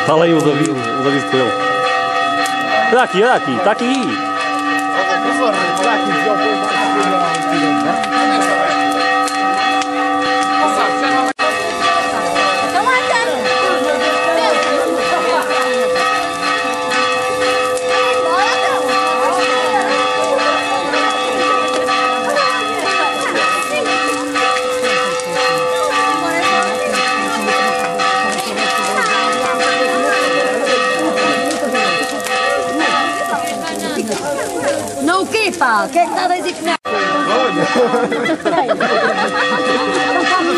Fala aí o David Coelho. Olha aqui, está aqui. Não o quê, pá? O que é que está a dizer que não?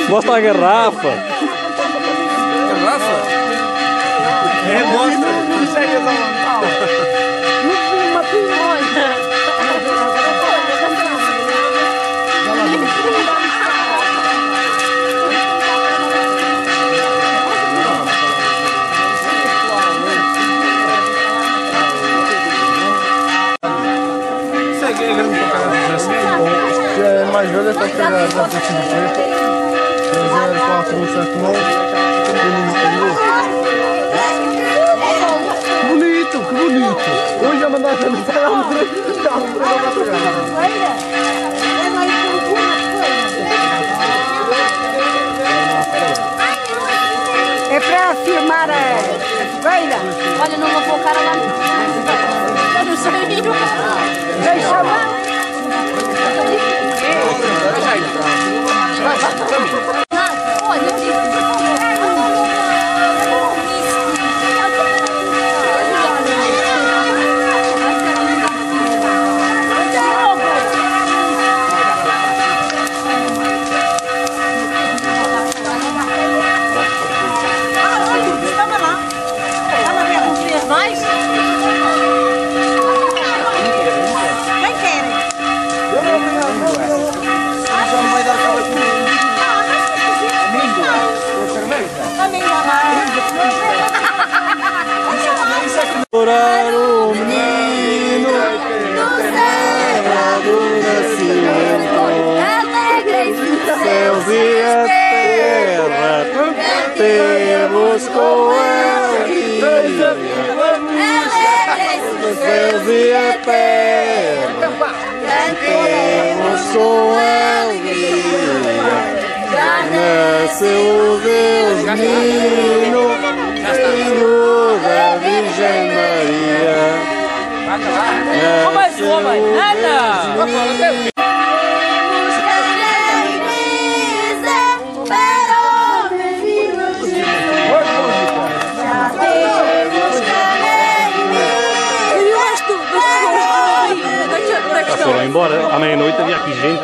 Mostra a garrafa. Garrafa? É, mostra. Não chegas ao local. Não vi uma pinhonha. Mais velha para pegar da Peixinho Preto, 0479. Que bonito, que bonito! Hoje já mandaste a mostrar a É para filmar a fogueira? Olha, não vou colocar lá no... Não sei. Deixa lá. Orar o menino do nascimento, céus e a terra, temos com alegria, céus e a terra, temos com alegria, nasceu o Deus menino, filho da Virgem Maria. Nada! Foram embora, à meia-noite havia aqui gente.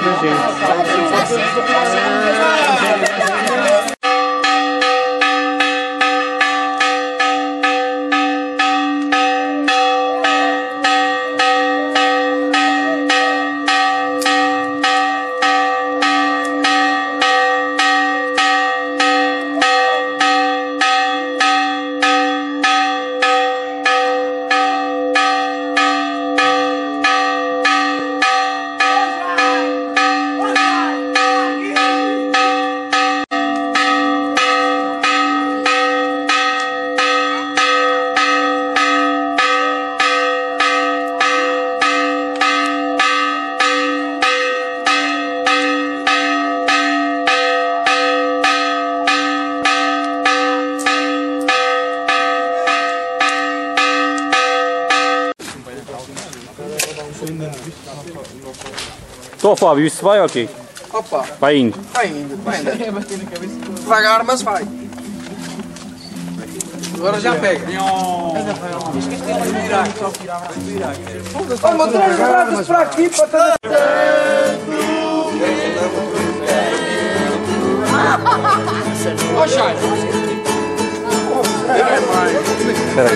Estou, Fábio, isso vai ou ok? Opa! Vai indo. Vai indo, vai indo. Devagar, mas vai. Agora já pega. Vamos trazer os braços para aqui para Ó, Chay! Espera aí.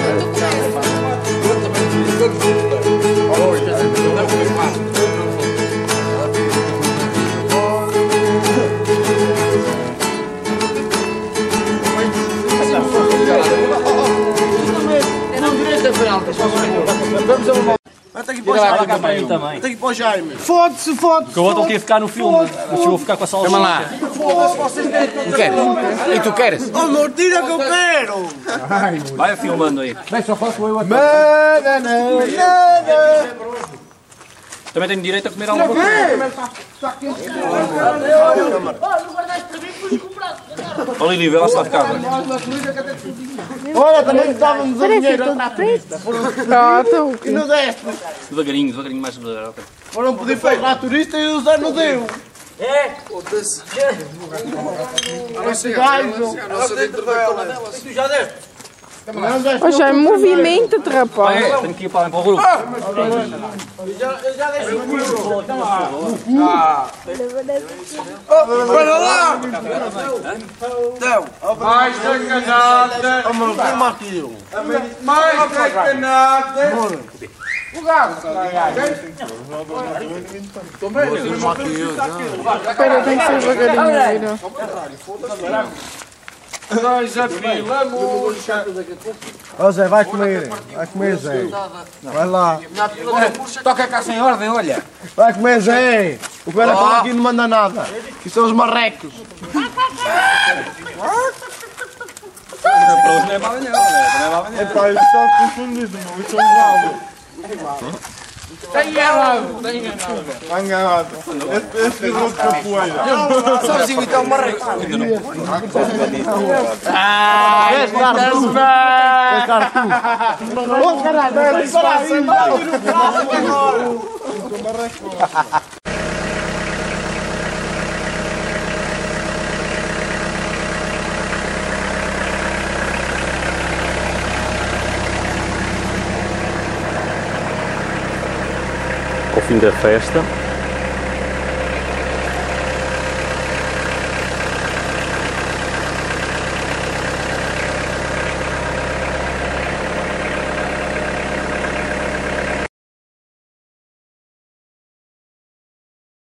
Vamos a uma... ir para o Jaime também. também. Eu tenho que ir para o Jaime. Fode-se. Porque o outro queria ficar no filme, mas chegou a ficar com a salsicha. Chama lá. Não queres? E tu queres? Oh, amor, tira que eu quero. Vai filmando aí. Só faço eu Também tenho direito a comer alguma coisa. Olha ali, vê lá se está de casa. Olha, também estávamos a dinheiro. E não deste. Devagarinho, mais devagar. Ok. Foram pedir para ir turista e o Zé não deu. Esse gajo. Tu já deste? Ó Jaime, movimenta-te, rapaz. Tenho que ir para o grupo. Eu já deixei o livro. Para lá. Mais sacanagem. Amor, vem mais que eu. Mais sacanagem. O gato. Espera, tem que ser devagarinho. Dois a fila, amor. Ó Zé, vai comer. Vai comer, Zé. Vai lá. Toca cá sem ordem, olha. Vai comer, Zé. O cara fala aqui não manda nada. Que são os marrecos. Para hoje não é para amanhã, não é? Epá, isso está confundido, não. Isso é um bravo. Está enganado. Está enganado. Esse é outro capoeira. Sabes imitar o marreco? Queres dar tu? Queres dar tu? Oh, caralho. Para aí. Ao fim da festa,